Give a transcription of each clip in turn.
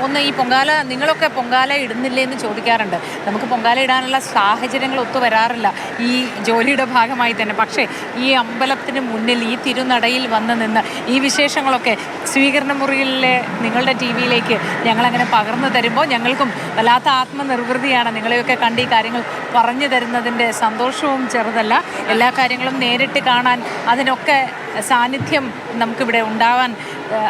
ഒന്ന് ഈ പൊങ്കാല നിങ്ങളൊക്കെ പൊങ്കാല ഇടുന്നില്ലേ എന്ന് ചോദിക്കാറുണ്ട്. നമുക്ക് പൊങ്കാല ഇടാനുള്ള സാഹചര്യങ്ങൾ ഒത്തു വരാറില്ല ഈ ജോലിയുടെ ഭാഗമായി തന്നെ. പക്ഷേ ഈ അമ്പലത്തിന് മുന്നിൽ ഈ തിരുനടയിൽ വന്ന് നിന്ന് ഈ വിശേഷങ്ങളൊക്കെ സ്വീകരണ മുറിയിലെ നിങ്ങളുടെ ടി വിയിലേക്ക് ഞങ്ങളങ്ങനെ പകർന്നു തരുമ്പോൾ ഞങ്ങൾക്കും വല്ലാത്ത ആത്മനിർവൃതിയാണ്. നിങ്ങളെയൊക്കെ കണ്ട് ഈ കാര്യങ്ങൾ പറഞ്ഞു തരുന്നതിൻ്റെ സന്തോഷവും ചെറുതല്ല. എല്ലാ കാര്യങ്ങളും നേരിട്ട് കാണാൻ അതിനൊക്കെ സാന്നിധ്യം നമുക്കിവിടെ ഉണ്ടാവാൻ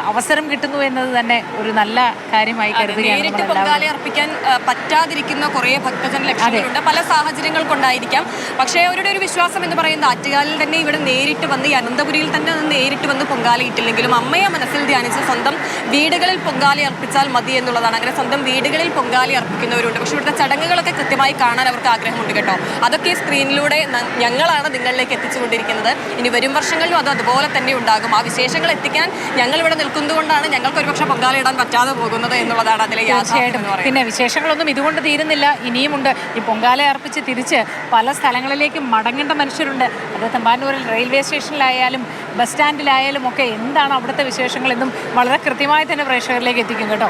അവസരം കിട്ടുന്നു എന്നത് തന്നെ ഒരു നല്ല കാര്യമായി കരുതുകയാണ്. നേരിട്ട് പൊങ്കാല അർപ്പിക്കാൻ പറ്റാതിരിക്കുന്ന കുറേ ഭക്തജന ലക്ഷങ്ങളുണ്ട്. പല സാഹചര്യങ്ങൾ കൊണ്ടായിരിക്കാം. പക്ഷേ അവരുടെ ഒരു വിശ്വാസം എന്ന് പറയുന്നത് ആറ്റുകാലിൽ തന്നെ ഇവിടെ നേരിട്ട് വന്ന് ഈ അനന്തപുരിയിൽ തന്നെ നേരിട്ട് വന്ന് പൊങ്കാല ഇട്ടില്ലെങ്കിലും അമ്മയെ മനസ്സിൽ ധ്യാനിച്ച് സ്വന്തം വീടുകളിൽ പൊങ്കാല അർപ്പിച്ചാൽ മതി എന്നുള്ളതാണ്. അങ്ങനെ സ്വന്തം വീടുകളിൽ പൊങ്കാല അർപ്പിക്കുന്നവരുണ്ട്. പക്ഷേ ഇവിടുത്തെ ചടങ്ങുകളൊക്കെ കൃത്യമായി കാണാൻ അവർക്ക് ആഗ്രഹമുണ്ട് കേട്ടോ. അതൊക്കെ സ്ക്രീനിലൂടെ ഞങ്ങളാണ് നിങ്ങളിലേക്ക് എത്തിച്ചുകൊണ്ടിരിക്കുന്നത്. ഇനി വരും വർഷങ്ങളിലും അതുപോലെ തന്നെ ഉണ്ടാകും. ആ വിശേഷങ്ങൾ എത്തിക്കാൻ ഞങ്ങൾ ഇവിടെ നിൽക്കുന്നതുകൊണ്ടാണ് ഞങ്ങൾക്ക് ഒരുപക്ഷെ പൊങ്കാല ഇടാൻ പറ്റാതെ പോകുന്നത് എന്നുള്ളതാണ് അതിലെ യാഥാർത്ഥ്യം. പിന്നെ വിശേഷങ്ങളൊന്നും ഇതുകൊണ്ട് തീരുന്നില്ല, ഇനിയുമുണ്ട്. ഈ പൊങ്കാല അർപ്പിച്ച് തിരിച്ച് പല സ്ഥലങ്ങളിലേക്ക് മടങ്ങേണ്ട മനുഷ്യരുണ്ട്. അത് തമ്പാനൂരിൽ റെയിൽവേ സ്റ്റേഷനിലായാലും ബസ് സ്റ്റാൻഡിലായാലും ഒക്കെ എന്താണ് അവിടുത്തെ വിശേഷങ്ങളെന്നും വളരെ കൃത്യമായി തന്നെ പ്രേക്ഷകരിലേക്ക് എത്തിക്കും കേട്ടോ.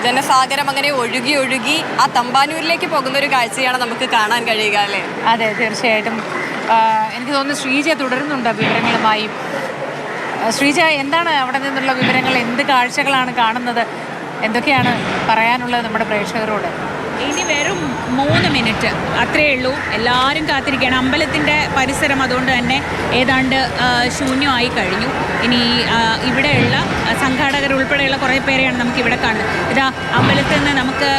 ജനസാഗരം അങ്ങനെ ഒഴുകി ഒഴുകി ആ തമ്പാനൂരിലേക്ക് പോകുന്ന ഒരു കാഴ്ചയാണ് നമുക്ക് കാണാൻ കഴിയുക അല്ലേ? അതെ, തീർച്ചയായിട്ടും. എനിക്ക് തോന്നുന്നു ശ്രീജ തുടരുന്നുണ്ട് വിവരങ്ങളുമായി. ശ്രീജ, എന്താണ് അവിടെ നിന്നുള്ള വിവരങ്ങൾ? എന്ത് കാഴ്ചകളാണ് കാണുന്നത്? എന്തൊക്കെയാണ് പറയാനുള്ളത് നമ്മുടെ പ്രേക്ഷകരോട്? ഇനി വെറും 3 മിനിറ്റ് അത്രയേ ഉള്ളൂ. എല്ലാവരും കാത്തിരിക്കുകയാണ്. അമ്പലത്തിൻ്റെ പരിസരം അതുകൊണ്ട് തന്നെ ഏതാണ്ട് ശൂന്യമായി കഴിഞ്ഞു. ഇനി ഇവിടെയുള്ള സംഘാടകർ ഉൾപ്പെടെയുള്ള കുറേ പേരെയാണ് നമുക്കിവിടെ കാണുന്നത്. ഇതാ അമ്പലത്തിൽ നിന്ന് നമുക്ക്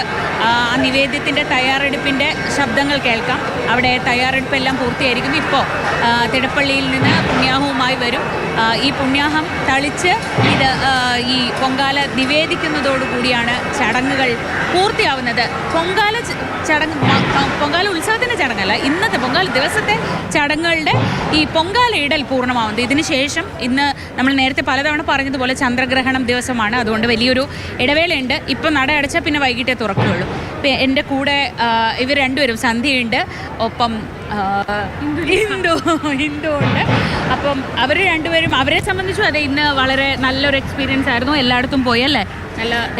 ആ നിവേദ്യത്തിൻ്റെ തയ്യാറെടുപ്പിൻ്റെ ശബ്ദങ്ങൾ കേൾക്കാം. അവിടെ തയ്യാറെടുപ്പെല്ലാം പൂർത്തിയായിരിക്കുന്നു. ഇപ്പോൾ തിടപ്പള്ളിയിൽ നിന്ന് പുണ്യാഹവുമായി വരും. ഈ പുണ്യാഹം തളിച്ച് ഇത് ഈ പൊങ്കാല നിവേദിക്കുന്നതോടുകൂടിയാണ് ചടങ്ങുകൾ പൂർത്തിയാവുന്നത്. പൊങ്കാല ഉത്സവത്തിൻ്റെ ചടങ്ങല്ല, ഇന്നത്തെ പൊങ്കാല ദിവസത്തെ ചടങ്ങുകളുടെ ഈ പൊങ്കാല ഇടൽ പൂർണ്ണമാവുന്നത്. ഇതിന് ശേഷം ഇന്ന് നമ്മൾ നേരത്തെ പലതവണ പറഞ്ഞതുപോലെ ചന്ദ്രഗ്രഹണം ദിവസമാണ്. അതുകൊണ്ട് വലിയൊരു ഇടവേളയുണ്ട്. ഇപ്പം നട അടച്ചാൽ പിന്നെ വൈകിട്ടേ തുറക്കുകയുള്ളൂ. എൻ്റെ കൂടെ ഇവർ രണ്ടുപേരും, സന്ധ്യയുണ്ട്, ഒപ്പം ഹിന്ദു ഉണ്ട്. അപ്പം അവർ രണ്ടുപേരും, അവരെ സംബന്ധിച്ചും അതെ, ഇന്ന് വളരെ നല്ലൊരു എക്സ്പീരിയൻസ് ആയിരുന്നു. എല്ലായിടത്തും പോയി അല്ലേ?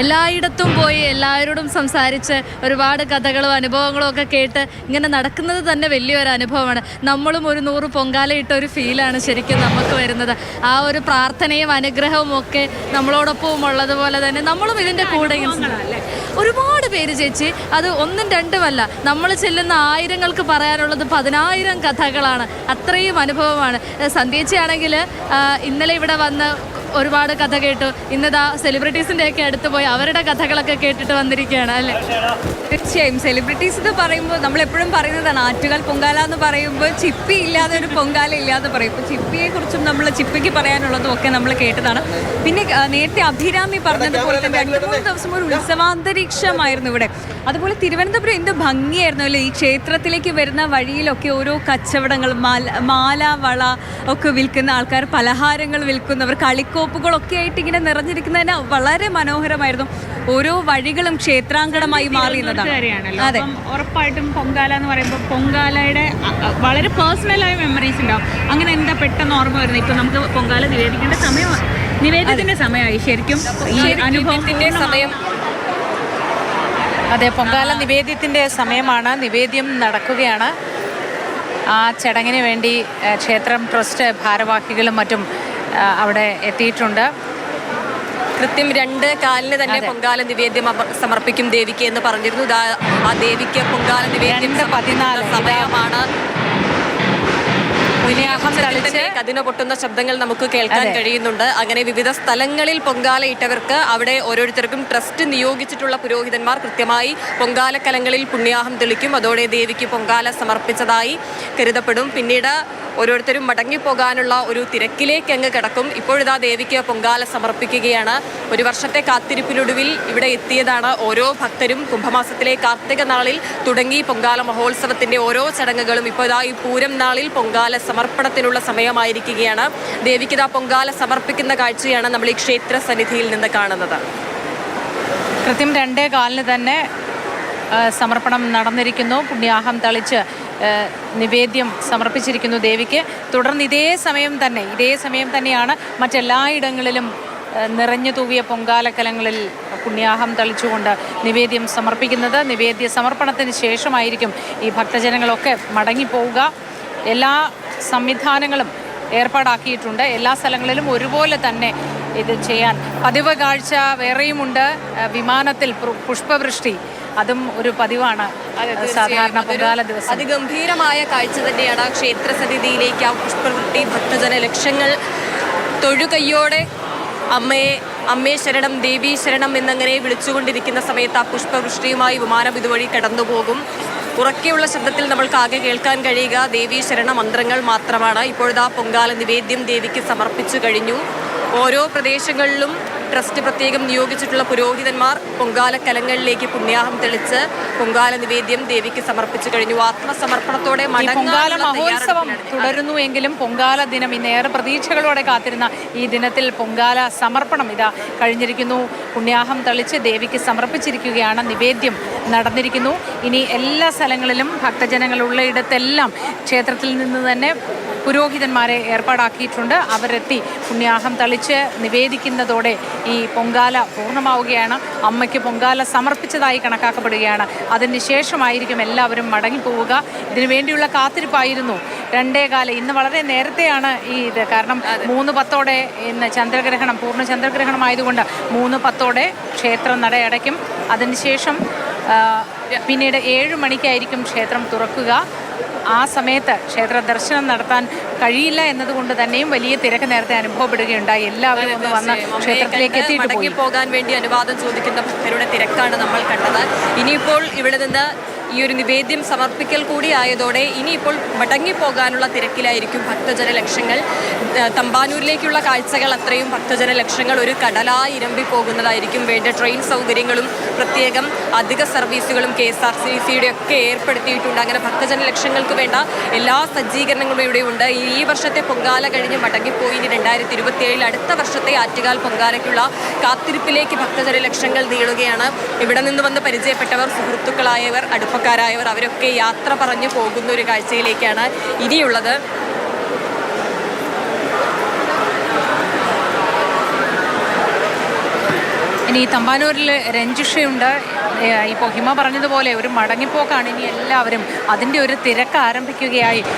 എല്ലായിടത്തും പോയി എല്ലാവരോടും സംസാരിച്ച് ഒരുപാട് കഥകളും അനുഭവങ്ങളും ഒക്കെ കേട്ട് ഇങ്ങനെ നടക്കുന്നത് തന്നെ വലിയൊരു അനുഭവമാണ്. നമ്മളും ഒരു 100 പൊങ്കാല ഇട്ട ഒരു ഫീലാണ് ശരിക്കും നമുക്ക് വരുന്നത്. ആ ഒരു പ്രാർത്ഥനയും അനുഗ്രഹവും ഒക്കെ നമ്മളോടൊപ്പവും ഉള്ളതുപോലെ തന്നെ നമ്മളും ഇതിൻ്റെ കൂടെ ഒരുപാട് പേര് ചേച്ചി, അത് 1ഉം 2ഉമല്ല, നമ്മൾ ചെല്ലുന്ന ആയിരങ്ങൾക്ക് പറയാനുള്ളത് 10,000 കഥകളാണ്. അത്രയും അനുഭവമാണ്. സന്ധ്യേച്ചിയാണെങ്കിൽ ഇന്നലെ ഇവിടെ വന്ന് ഒരുപാട് കഥ കേട്ടു. ഇന്നതാ സെലിബ്രിറ്റീസിൻ്റെയൊക്കെ അടുത്ത് പോയി അവരുടെ കഥകളൊക്കെ കേട്ടിട്ട് വന്നിരിക്കുകയാണ് അല്ലേ? തീർച്ചയായും. സെലിബ്രിറ്റീസ് എന്ന് പറയുമ്പോൾ നമ്മളെപ്പോഴും പറയുന്നതാണ്, ആറ്റുകാൽ പൊങ്കാല എന്ന് പറയുമ്പോൾ ചിപ്പി ഇല്ലാതെ ഒരു പൊങ്കാല ഇല്ലാതെ പറയും. ഇപ്പോൾ ചിപ്പിയെക്കുറിച്ചും നമ്മൾ ചിപ്പിക്ക് പറയാനുള്ളതും ഒക്കെ നമ്മൾ കേട്ടതാണ്. പിന്നെ നേരത്തെ അഭിരാമി പറഞ്ഞതുപോലെ തന്നെ 2-3 ദിവസം ഒരു ഉത്സവാന്തരീക്ഷമായിരുന്നു ഇവിടെ. അതുപോലെ തിരുവനന്തപുരം എന്ത് ഭംഗിയായിരുന്നു അല്ലേ? ഈ ക്ഷേത്രത്തിലേക്ക് വരുന്ന വഴിയിലൊക്കെ ഓരോ കച്ചവടങ്ങൾ, മാല വള ഒക്കെ വിൽക്കുന്ന ആൾക്കാർ, പലഹാരങ്ങൾ വിൽക്കുന്നവർ, കളിക്കോപ്പുകളൊക്കെ ആയിട്ട് ഇങ്ങനെ നിറഞ്ഞിരിക്കുന്നതിന് വളരെ മനോഹരമായിരുന്നു. ഓരോ വഴികളും ക്ഷേത്രാങ്കണമായി മാറിയുന്നതാണ്. അതെ, ഉറപ്പായിട്ടും പൊങ്കാല എന്ന് പറയുമ്പോൾ പൊങ്കാലയുടെ വളരെ പേഴ്സണലായ മെമ്മറീസ് ഉണ്ടാവും. അങ്ങനെ എന്താ പെട്ടെന്ന് ഓർമ്മ വരുന്നത്? ഇപ്പം നമുക്ക് പൊങ്കാല നിവേദിക്കേണ്ട സമയമാണ്, നിവേദ്യത്തിൻ്റെ സമയമായി ശരിക്കും ഈ അനുഭവത്തിൻ്റെ സമയം. അതെ, പൊങ്കാല നിവേദ്യത്തിൻ്റെ സമയമാണ്. നിവേദ്യം നടക്കുകയാണ്. ആ ചടങ്ങിന് വേണ്ടി ക്ഷേത്രം ട്രസ്റ്റ് ഭാരവാഹികളും മറ്റും അവിടെ എത്തിയിട്ടുണ്ട്. കൃത്യം 2:15 തന്നെ പൊങ്കാല നിവേദ്യം സമർപ്പിക്കും ദേവിക്ക് എന്ന് പറഞ്ഞിരുന്നു. ആ ദേവിക്ക് പൊങ്കാല നിവേദ്യം 14 സമയമാണ്. കതിന പൊട്ടുന്ന ശബ്ദങ്ങൾ നമുക്ക് കേൾക്കാൻ കഴിയുന്നുണ്ട്. അങ്ങനെ വിവിധ സ്ഥലങ്ങളിൽ പൊങ്കാല ഇട്ടവർക്ക് അവിടെ ഓരോരുത്തർക്കും ട്രസ്റ്റ് നിയോഗിച്ചിട്ടുള്ള പുരോഹിതന്മാർ കൃത്യമായി പൊങ്കാലക്കലങ്ങളിൽ പുണ്യാഹം തെളിക്കും. അതോടെ ദേവിക്ക് പൊങ്കാല സമർപ്പിച്ചതായി കരുതപ്പെടും. പിന്നീട് ഓരോരുത്തരും മടങ്ങിപ്പോകാനുള്ള ഒരു തിരക്കിലേക്ക് അങ്ങ് കിടക്കും. ഇപ്പോഴിതാ ദേവിക്ക് പൊങ്കാല സമർപ്പിക്കുകയാണ്. ഒരു വർഷത്തെ കാത്തിരിപ്പിനൊടുവിൽ ഇവിടെ എത്തിയതാണ് ഓരോ ഭക്തരും. കുംഭമാസത്തിലെ കാർത്തിക നാളിൽ തുടങ്ങി പൊങ്കാല മഹോത്സവത്തിൻ്റെ ഓരോ ചടങ്ങുകളും ഇപ്പോൾ ഇതാ ഈ പൂരം നാളിൽ പൊങ്കാല സമർപ്പണത്തിനുള്ള സമയമായിരിക്കുകയാണ്. ദേവിക്ക് ഇതാ പൊങ്കാല സമർപ്പിക്കുന്ന കാഴ്ചയാണ് നമ്മൾ ഈ ക്ഷേത്ര സന്നിധിയിൽ നിന്ന് കാണുന്നത്. കൃത്യം 2:15 തന്നെ സമർപ്പണം നടന്നിരിക്കുന്നു. പുണ്യാഹം തളിച്ച് നിവേദ്യം സമർപ്പിച്ചിരിക്കുന്നു ദേവിക്ക്. തുടർന്ന് ഇതേ സമയം തന്നെയാണ് മറ്റെല്ലായിടങ്ങളിലും നിറഞ്ഞു തൂവിയ പൊങ്കാലക്കലങ്ങളിൽ പുണ്യാഹം തളിച്ചുകൊണ്ട് നിവേദ്യം സമർപ്പിക്കുന്നത്. നിവേദ്യ സമർപ്പണത്തിന് ശേഷമായിരിക്കും ഈ ഭക്തജനങ്ങളൊക്കെ മടങ്ങിപ്പോവുക. എല്ലാ സംവിധാനങ്ങളും ഏർപ്പാടാക്കിയിട്ടുണ്ട്. എല്ലാ സ്ഥലങ്ങളിലും ഒരുപോലെ തന്നെ ഇത് ചെയ്യാൻ പതിവ് കാഴ്ച വേറെയുമുണ്ട്. വിമാനത്തിൽ പുഷ്പവൃഷ്ടി അതും ഒരു പതിവാണ് സാധാരണ പൊങ്കാല ദിവസം. അതിഗംഭീരമായ കാഴ്ച തന്നെയാണ്. ക്ഷേത്ര സന്നിധിയിലേക്ക് ആ പുഷ്പവൃഷ്ടി ഭക്തജന ലക്ഷങ്ങൾ തൊഴുകയ്യോടെ അമ്മേ ശരണം ദേവി ശരണം എന്നങ്ങനെ വിളിച്ചുകൊണ്ടിരിക്കുന്ന സമയത്ത് ആ പുഷ്പവൃഷ്ടിയുമായി വിമാനം ഇതുവഴി കടന്നുപോകും. ഉറക്കെയുള്ള ശബ്ദത്തിൽ നമ്മൾക്ക് ആകെ കേൾക്കാൻ കഴിയുക ദേവീ ശരണ മന്ത്രങ്ങൾ മാത്രമാണ്. ഇപ്പോഴത്തെ പൊങ്കാല നിവേദ്യം ദേവിക്ക് സമർപ്പിച്ചു കഴിഞ്ഞു. ഓരോ പ്രദേശങ്ങളിലും ട്രസ്റ്റ് പ്രത്യേകം നിയോഗിച്ചിട്ടുള്ള പുരോഹിതന്മാർ പൊങ്കാല കലങ്ങളിലേക്ക് പുണ്യാഹം തെളിച്ച് പൊങ്കാല നിവേദ്യം ദേവിക്ക് സമർപ്പിച്ചു കഴിഞ്ഞു. ആത്മസമർപ്പണത്തോടെ പൊങ്കാല മഹോത്സവം തുടരുന്നുവെങ്കിലും പൊങ്കാല ദിനം ഇന്ന് ഏറെ പ്രതീക്ഷകളോടെ കാത്തിരുന്ന ഈ ദിനത്തിൽ പൊങ്കാല സമർപ്പണം ഇതാ കഴിഞ്ഞിരിക്കുന്നു. പുണ്യാഹം തളിച്ച് ദേവിക്ക് സമർപ്പിച്ചിരിക്കുകയാണ്. നിവേദ്യം നടന്നിരിക്കുന്നു. ഇനി എല്ലാ സ്ഥലങ്ങളിലും ഭക്തജനങ്ങളുള്ള ഇടത്തെല്ലാം ക്ഷേത്രത്തിൽ നിന്ന് തന്നെ പുരോഹിതന്മാരെ ഏർപ്പാടാക്കിയിട്ടുണ്ട്. അവരെത്തി പുണ്യാഹം തളിച്ച് നിവേദിക്കുന്നതോടെ ഈ പൊങ്കാല പൂർണ്ണമാവുകയാണ്. അമ്മയ്ക്ക് പൊങ്കാല സമർപ്പിച്ചതായി കണക്കാക്കപ്പെടുകയാണ്. അതിന് ശേഷമായിരിക്കും എല്ലാവരും മടങ്ങിപ്പോവുക. ഇതിനു വേണ്ടിയുള്ള കാത്തിരിപ്പായിരുന്നു 2:15. ഇന്ന് വളരെ നേരത്തെയാണ് ഈ ഇത്. കാരണം 3:10 ഇന്ന് ചന്ദ്രഗ്രഹണം, പൂർണ്ണ ചന്ദ്രഗ്രഹണമായതുകൊണ്ട് 3:10 ക്ഷേത്രം നടയടയ്ക്കും. അതിനുശേഷം പിന്നീട് 7 മണിക്കായിരിക്കും ക്ഷേത്രം തുറക്കുക. ആ സമയത്ത് ക്ഷേത്ര ദർശനം നടത്താൻ കഴിയില്ല എന്നതുകൊണ്ട് തന്നെയും വലിയ തിരക്ക് നേരത്തെ അനുഭവപ്പെടുകയുണ്ടായി. എല്ലാവരും ഒന്ന് വന്ന് ക്ഷേത്രത്തിലേക്ക് എത്തിയിട്ട് പോകാൻ വേണ്ടി അനുവാദം ചോദിക്കുന്ന ഭക്തരുടെ തിരക്കാണ് നമ്മൾ കണ്ടത്. ഇനിയിപ്പോൾ ഇവിടെ നിന്ന് ഈ ഒരു നിവേദ്യം സമർപ്പിക്കൽ കൂടി ആയതോടെ ഇനിയിപ്പോൾ മടങ്ങിപ്പോകാനുള്ള തിരക്കിലായിരിക്കും ഭക്തജന ലക്ഷങ്ങൾ. തമ്പാനൂരിലേക്കുള്ള കാഴ്ചകൾ അത്രയും ഭക്തജന ലക്ഷങ്ങൾ ഒരു കടലായി ഇരമ്പിപ്പോകുന്നതായിരിക്കും. വേണ്ട ട്രെയിൻ സൗകര്യങ്ങളും പ്രത്യേകം അധിക സർവീസുകളും KSRTCയുടെ ഒക്കെ ഏർപ്പെടുത്തിയിട്ടുണ്ട്. അങ്ങനെ ഭക്തജന ലക്ഷങ്ങൾക്ക് വേണ്ട എല്ലാ സജ്ജീകരണങ്ങളും ഇവിടെ ഉണ്ട്. ഈ വർഷത്തെ പൊങ്കാല കഴിഞ്ഞ് മടങ്ങിപ്പോയി. ഇനി 2027 അടുത്ത വർഷത്തെ ആറ്റുകാൽ പൊങ്കാലയ്ക്കുള്ള കാത്തിരിപ്പിലേക്ക് ഭക്തജന ലക്ഷങ്ങൾ നീളുകയാണ്. ഇവിടെ നിന്ന് വന്ന് പരിചയപ്പെട്ടവർ, സുഹൃത്തുക്കളായവർ, അടുപ്പക്കാരായവർ അവരൊക്കെ യാത്ര പറഞ്ഞു പോകുന്ന ഒരു കാഴ്ചയിലേക്കാണ് ഇനിയുള്ളത്. ഇനി തമ്പാനൂരിൽ രഞ്ജുഷയുണ്ട്. ഇപ്പോൾ ഹിമ പറഞ്ഞതുപോലെ ഒരു മടങ്ങിപ്പോക്കാണ് ഇനി എല്ലാവരും. അതിൻ്റെ ഒരു തിരക്ക് ആരംഭിക്കുകയായി.